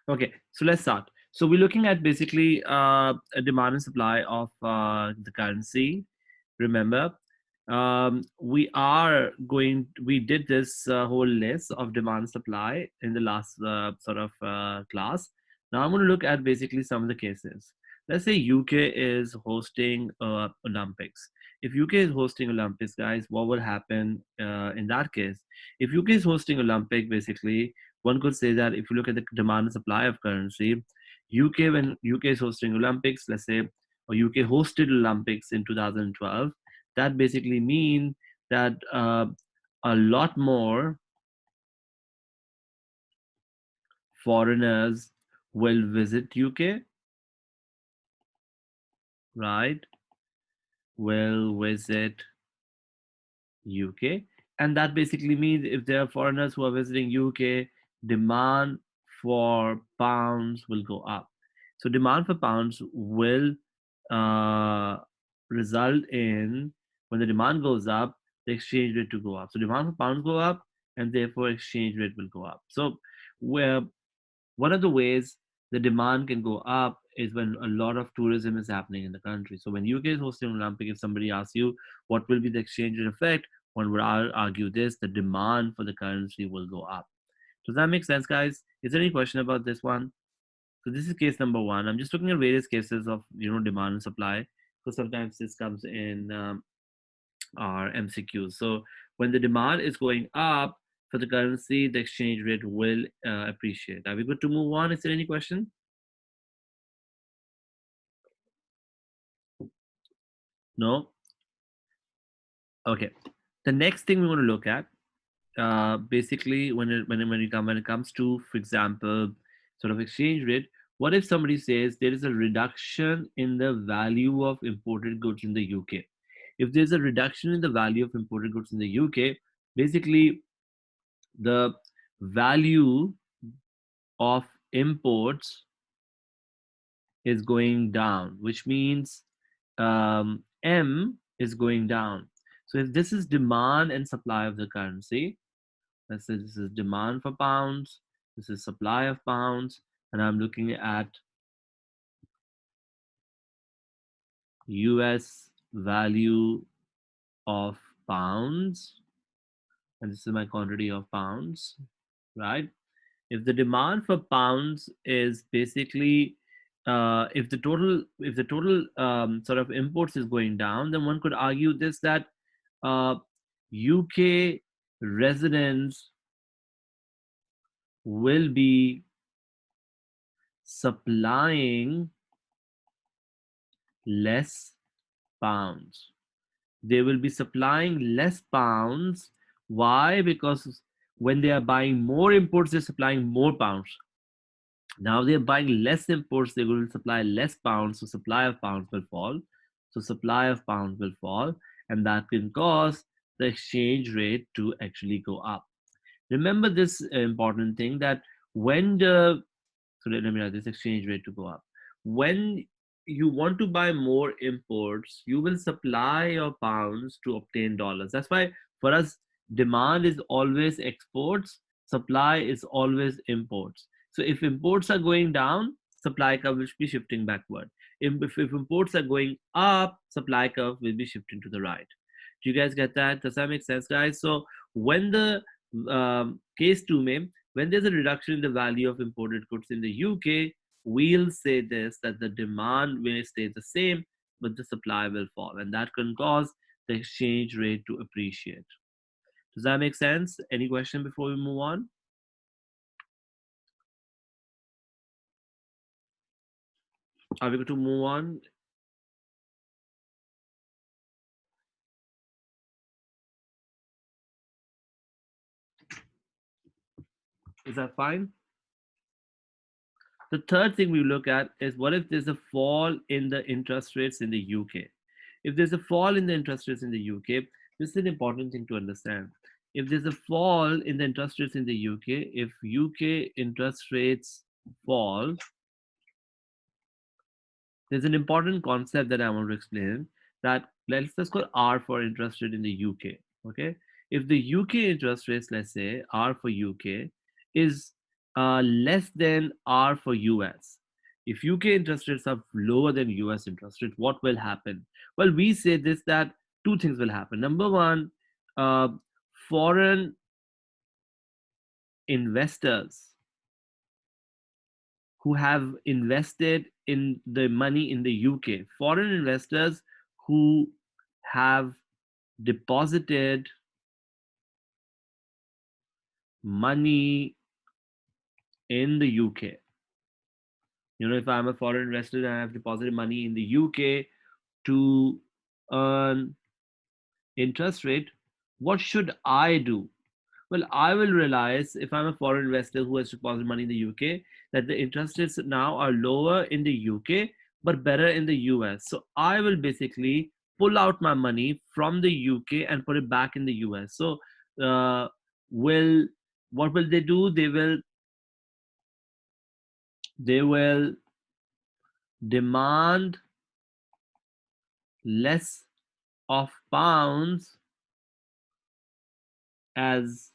Okay, so let's start. So we're looking at basically a demand and supply of the currency. Remember, we did this whole list of demand supply in the last sort of class. Now I'm going to look at basically some of the cases. Let's say UK is hosting Olympics. If UK is hosting Olympics, guys, what will happen in that case? If UK is hosting Olympic, basically, one could say that if you look at the demand and supply of currency, UK, when UK is hosting Olympics, let's say, or UK hosted Olympics in 2012, that basically means that a lot more foreigners will visit UK, right? Will visit UK. And that basically means if there are foreigners who are visiting UK, demand for pounds will go up. So demand for pounds will uh, result in, when the demand goes up, the exchange rate to go up. So demand for pounds go up, and therefore exchange rate will go up. So where one of the ways the demand can go up is when a lot of tourism is happening in the country. So when UK is hosting an Olympic, if somebody asks you what will be the exchange rate effect, one would argue this: the demand for the currency will go up. Does that make sense, guys? Is there any question about this one? So this is case number one. I'm just looking at various cases of demand and supply, because sometimes this comes in our MCQs. So when the demand is going up for the currency, the exchange rate will appreciate. Are we good to move on? Is there any question? No? Okay. The next thing we want to look at, basically, when it comes to, for example, sort of exchange rate, what if somebody says there is a reduction in the value of imported goods in the UK? If there's a reduction in the value of imported goods in the UK, basically the value of imports is going down, which means M is going down. So if this is demand and supply of the currency, let's say this is demand for pounds, this is supply of pounds, and I'm looking at US value of pounds, and this is my quantity of pounds, right? If the demand for pounds is basically if the total sort of imports is going down, then one could argue this, that UK residents will be supplying less pounds. They will be supplying less pounds. Why? Because when they are buying more imports, they're supplying more pounds. Now they're buying less imports, they're going to supply less pounds, so supply of pounds will fall. So supply of pounds will fall, and that can cause the exchange rate to actually go up. Remember this important thing, that when the so let me write this exchange rate to go up. When you want to buy more imports, you will supply your pounds to obtain dollars. That's why for us, demand is always exports, supply is always imports. So if imports are going down, supply curve will be shifting backward. If imports are going up, supply curve will be shifting to the right. Do you guys get that? Does that make sense, guys? So when the case 2 may, when there's a reduction in the value of imported goods in the UK, we'll say this, that the demand will stay the same, but the supply will fall, and that can cause the exchange rate to appreciate. Does that make sense? Any question before we move on? Are we going to move on? Is that fine? The third thing we look at is, what if there's a fall in the interest rates in the UK? If there's a fall in the interest rates in the UK, this is an important thing to understand. If there's a fall in the interest rates in the UK, if UK interest rates fall, there's an important concept that I want to explain, that let's call R for interest rate in the UK. Okay. If the UK interest rates, let's say R for UK, is less than are for US. If UK interest rates are lower than US interest rate, what will happen? Well, we say this that two things will happen. Number one, uh, foreign investors who have invested in the money in the UK, foreign investors who have deposited money in the UK. You know, if I'm a foreign investor and I have deposited money in the UK to earn interest rate, what should I do? Well, I will realize if I'm a foreign investor who has deposited money in the UK that the interest rates now are lower in the UK but better in the US. So I will basically pull out my money from the UK and put it back in the US. So uh, will what will they do? They will demand less of pounds as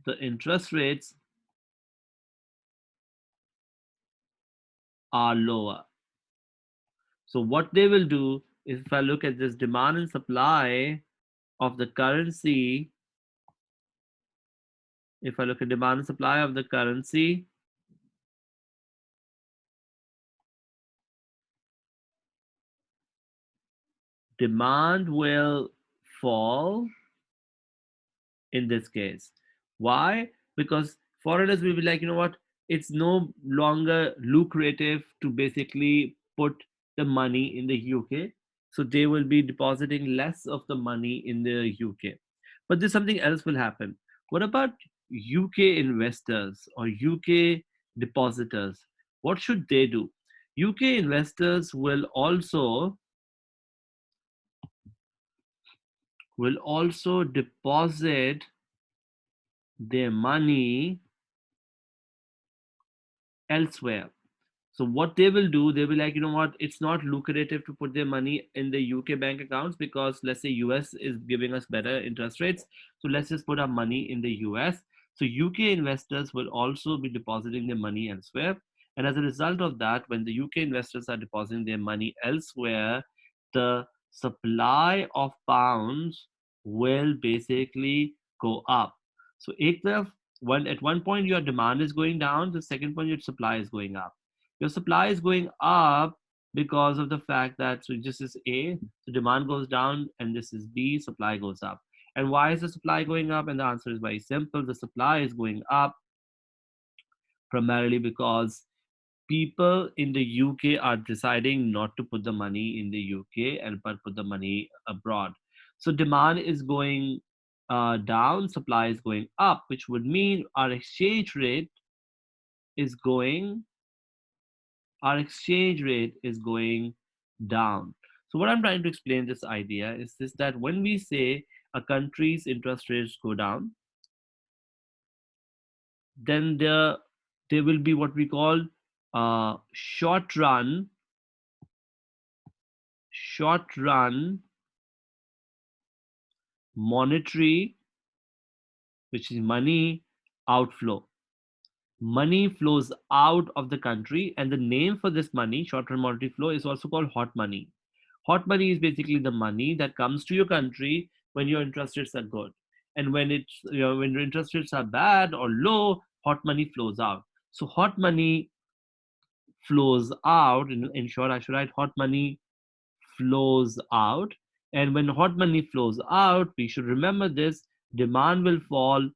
the interest rates are lower. So what they will do is if I look at this demand and supply of the currency, if I look at demand and supply of the currency, demand will fall in this case. Why? Because foreigners will be like, you know what, it's no longer lucrative to basically put the money in the UK. So they will be depositing less of the money in the UK. But there's something else will happen. What about UK investors or UK depositors? What should they do? UK investors will also deposit their money elsewhere. So what they will do, they will like, you know what, it's not lucrative to put their money in the UK bank accounts because let's say US is giving us better interest rates. So let's just put our money in the US. So UK investors will also be depositing their money elsewhere. And as a result of that, when the UK investors are depositing their money elsewhere, the supply of pounds will basically go up. So at one point your demand is going down, the second point your supply is going up. Your supply is going up because of the fact that so this is A, so demand goes down, and this is B, supply goes up. And why is the supply going up? And the answer is very simple. The supply is going up primarily because people in the UK are deciding not to put the money in the UK and but put the money abroad. So demand is going down, supply is going up, which would mean is going our exchange rate is going down. So what I'm trying to explain this idea is this that when we say a country's interest rates go down, then there will be what we call short run monetary, which is money outflow. Money flows out of the country, and the name for this money, short-term monetary flow, is also called hot money. Hot money is basically the money that comes to your country when your interest rates are good, and when your interest rates are bad or low, hot money flows out. So hot money flows out. In short, I should write hot money flows out. And when hot money flows out, we should remember this: demand will fall,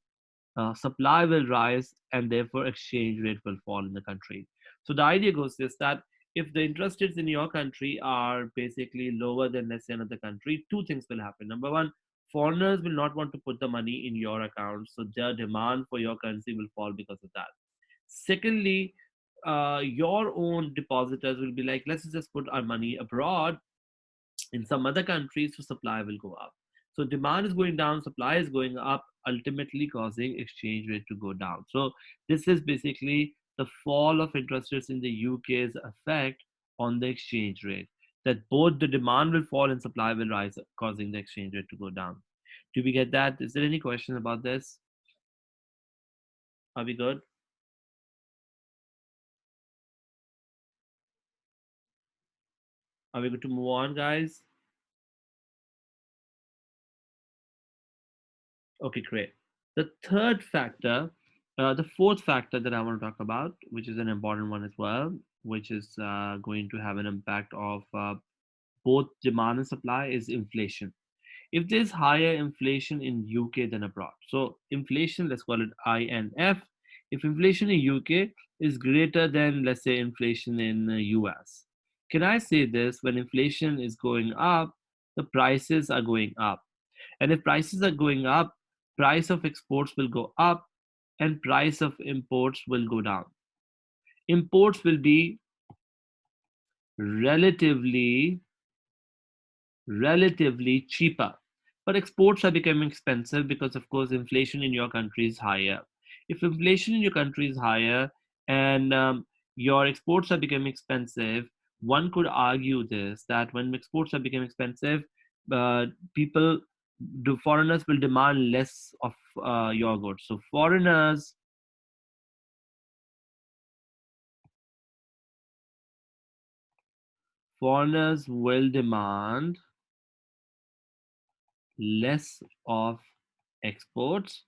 supply will rise, and therefore exchange rate will fall in the country. So the idea goes this that if the interest rates in your country are basically lower than let's say another country, two things will happen. Number one, foreigners will not want to put the money in your account, so their demand for your currency will fall because of that. Secondly, your own depositors will be like, let's just put our money abroad in some other countries, so supply will go up. So demand is going down, supply is going up, ultimately causing exchange rate to go down. So this is basically the fall of interest rates in the UK's effect on the exchange rate. That both the demand will fall and supply will rise, causing the exchange rate to go down. Do we get that? Is there any question about this? Are we good? Are we good to move on, guys? Okay, great. The third factor, the fourth factor that I want to talk about, which is an important one as well, which is going to have an impact of both demand and supply, is inflation. If there's higher inflation in UK than abroad, so inflation, let's call it INF. If inflation in UK is greater than, let's say, inflation in the US, can I say this? When inflation is going up, the prices are going up, and if prices are going up, price of exports will go up and price of imports will go down. Imports will be relatively relatively cheaper. But exports are becoming expensive because, of course, inflation in your country is higher. If inflation in your country is higher and your exports are becoming expensive, one could argue this, that when exports are becoming expensive, people, the foreigners will demand less of your goods. So foreigners will demand less of exports,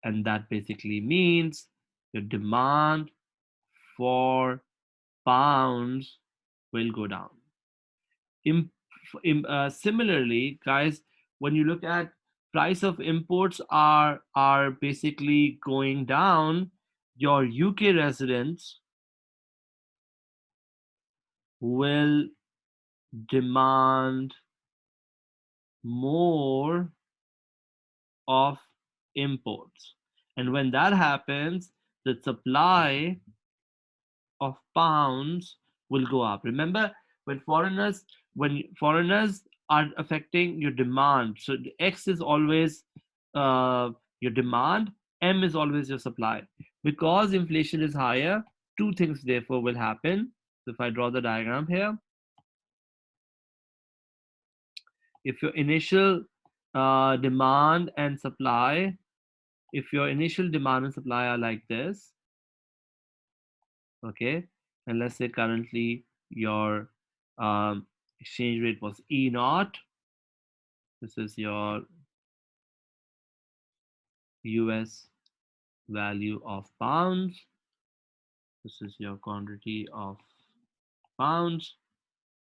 and that basically means the demand for pounds will go down. Similarly, guys, when you look at price of imports are basically going down, your UK residents will demand more of imports, and when that happens, the supply of pounds will go up. Remember, when foreigners are affecting your demand, so the X is always your demand, M is always your supply. Because inflation is higher, two things therefore will happen. So if I draw the diagram here, if your initial demand and supply, if your initial demand and supply are like this, okay, and let's say currently your exchange rate was E naught. This is your US value of pounds. This is your quantity of pounds.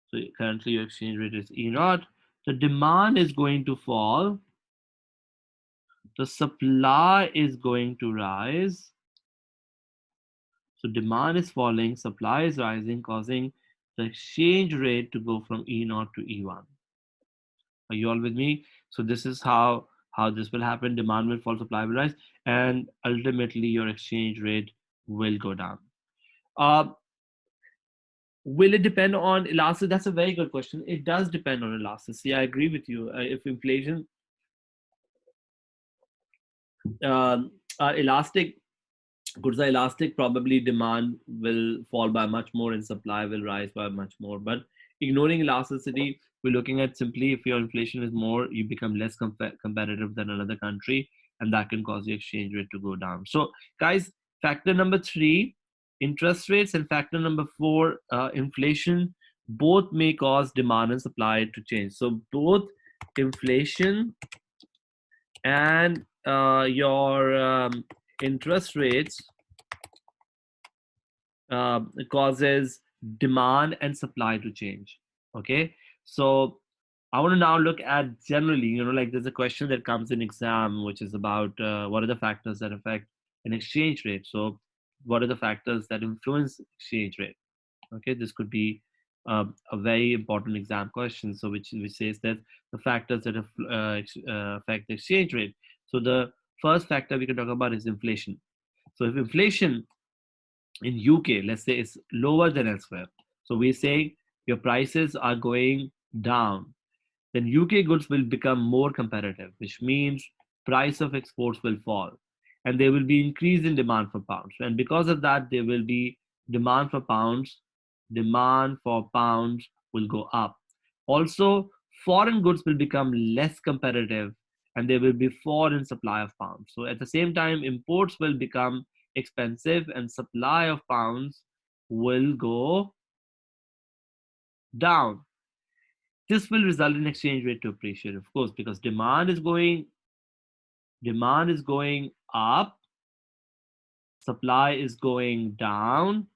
So currently your exchange rate is E naught. The demand is going to fall. The supply is going to rise. So demand is falling, supply is rising, causing the exchange rate to go from E naught to E1. Are you all with me? So this is how this will happen. Demand will fall, supply will rise, and ultimately your exchange rate will go down. Uh, will it depend on elasticity? That's a very good question. It does depend on elasticity. I agree with you. If inflation elastic goods are elastic, probably demand will fall by much more and supply will rise by much more. But ignoring elasticity, we're looking at simply if your inflation is more, you become less competitive than another country, and that can cause the exchange rate to go down. So, guys, factor number three, interest rates, and factor number four, inflation, both may cause demand and supply to change. So, both inflation and your interest rates causes demand and supply to change. Okay, so I want to now look at generally, like there's a question that comes in exam, which is about what are the factors that affect an exchange rate. So what are the factors that influence exchange rate? Okay, this could be a very important exam question. So which says that the factors that affect the exchange rate. So the first factor we can talk about is inflation. So if inflation in UK, let's say, it's lower than elsewhere, so we say your prices are going down, then UK goods will become more competitive, which means price of exports will fall, and there will be increase in demand for pounds. And because of that, there will be demand for pounds. Demand for pounds will go up. Also, foreign goods will become less competitive, and there will be fall in supply of pounds. So at the same time, imports will become expensive, and supply of pounds will go down. This will result in exchange rate to appreciate, of course, because demand is going up, supply is going down.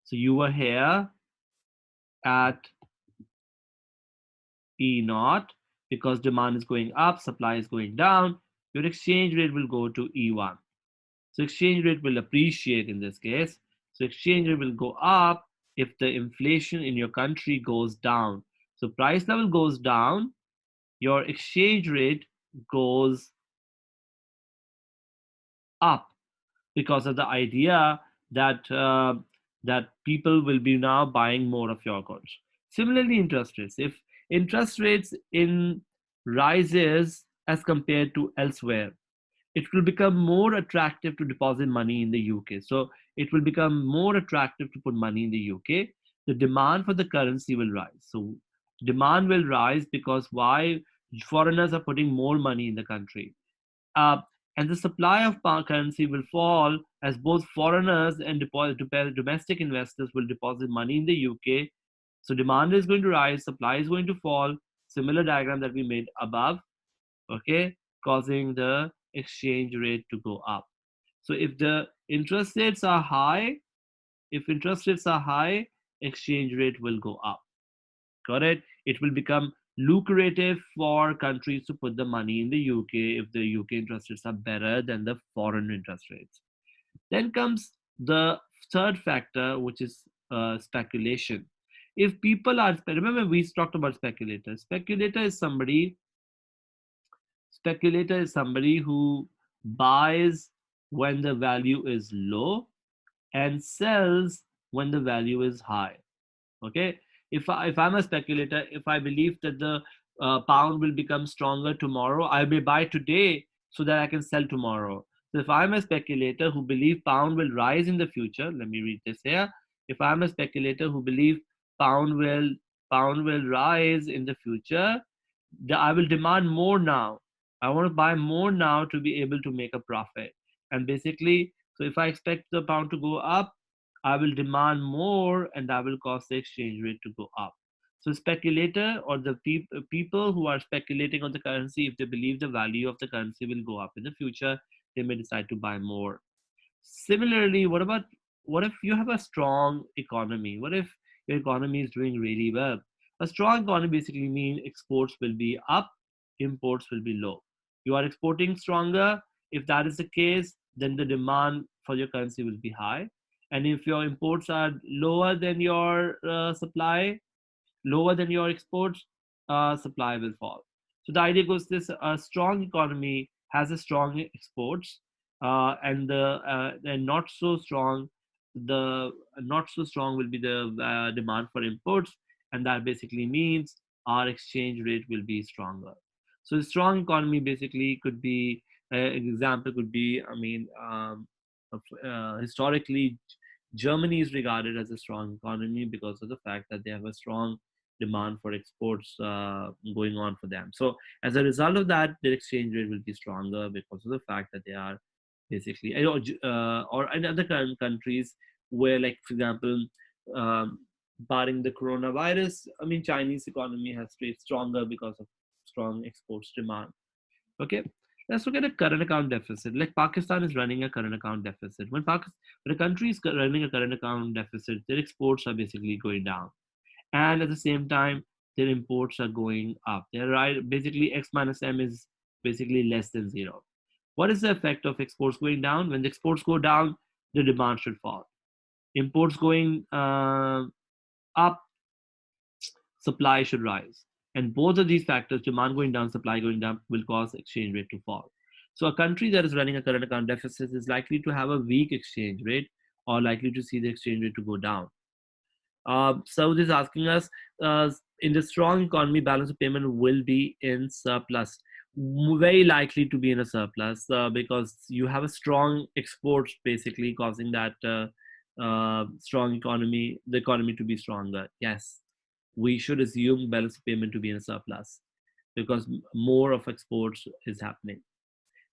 So you were here at E naught because demand is going up, supply is going down. Your exchange rate will go to E1. So exchange rate will appreciate in this case. So exchange rate will go up if the inflation in your country goes down. So price level goes down, your exchange rate goes up because of the idea that that people will be now buying more of your goods. Similarly, interest rates. If interest rates in rises as compared to elsewhere, it will become more attractive to deposit money in the UK. So it will become more attractive to put money in the UK. The demand for the currency will rise. So demand will rise because why? Foreigners are putting more money in the country. Uh, and the supply of pound currency will fall as both foreigners and domestic investors will deposit money in the UK. So demand is going to rise, supply is going to fall. Similar diagram that we made above, okay, causing the exchange rate to go up. So if the interest rates are high, if interest rates are high, exchange rate will go up. Got it? It will become lucrative for countries to put the money in the UK if the UK interest rates are better than the foreign interest rates. Then comes the third factor, which is speculation. If people are, remember we talked about speculators. Speculator is somebody who buys when the value is low and sells when the value is high. Okay, if I'm a speculator, if I believe that the pound will become stronger tomorrow, I may buy today so that I can sell tomorrow. So if I'm a speculator who believe pound will rise in the future, let me read this here. If I'm a speculator who believe pound will pound will rise in the future, I will demand more now. I want to buy more now to be able to make a profit. And basically, so if I expect the pound to go up, I will demand more and that will cause the exchange rate to go up. So speculator or the people who are speculating on the currency, if they believe the value of the currency will go up in the future, they may decide to buy more. Similarly, what if you have a strong economy? What if your economy is doing really well? A strong economy basically means exports will be up, imports will be low. You are exporting stronger. If that is the case, then the demand for your currency will be high. And if your imports are lower than your supply, lower than your exports, supply will fall. So the idea goes this: a strong economy has a strong exports, and not so strong will be the demand for imports, and that basically means our exchange rate will be stronger. So a strong economy basically could be an example could be, I mean, historically, Germany is regarded as a strong economy because of the fact that they have a strong demand for exports going on for them. So as a result of that, their exchange rate will be stronger because of the fact that they are basically, or in other countries where, like for example, um, barring the coronavirus, I mean, Chinese economy has stayed stronger because of strong exports demand. Okay, let's look at a current account deficit. Like Pakistan is running a current account deficit. When a country is running a current account deficit, their exports are basically going down, and at the same time their imports are going up. They're right, basically x minus m is basically less than zero. What is the effect of exports going down? When the exports go down, the demand should fall. Imports going up, supply should rise. And both of these factors, demand going down, supply going down, will cause exchange rate to fall. So a country that is running a current account deficit is likely to have a weak exchange rate or likely to see the exchange rate to go down. So this is asking us, in the strong economy, balance of payment will be in surplus. Very likely to be in a surplus because you have a strong exports, basically causing that strong economy, the economy to be stronger. Yes, we should assume balance of payment to be in a surplus because more of exports is happening.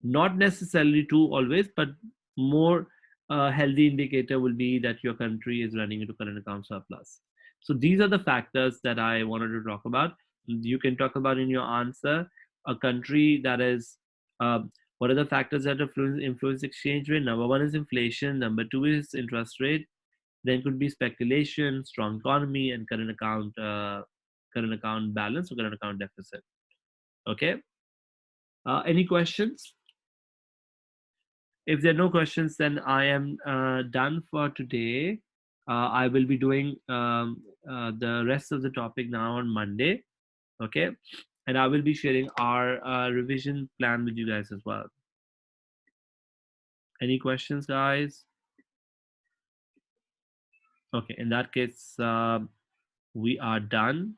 Not necessarily true always, but more healthy indicator will be that your country is running into current account surplus. So these are the factors that I wanted to talk about. You can talk about in your answer a country that is, what are the factors that influence exchange rate? Number one is inflation. Number two is interest rate. Then could be speculation, strong economy, and current account balance or current account deficit. Okay. Any questions? If there are no questions, then I am done for today. I will be doing the rest of the topic now on Monday. Okay. And I will be sharing our revision plan with you guys as well. Any questions, guys? Okay. In that case, we are done.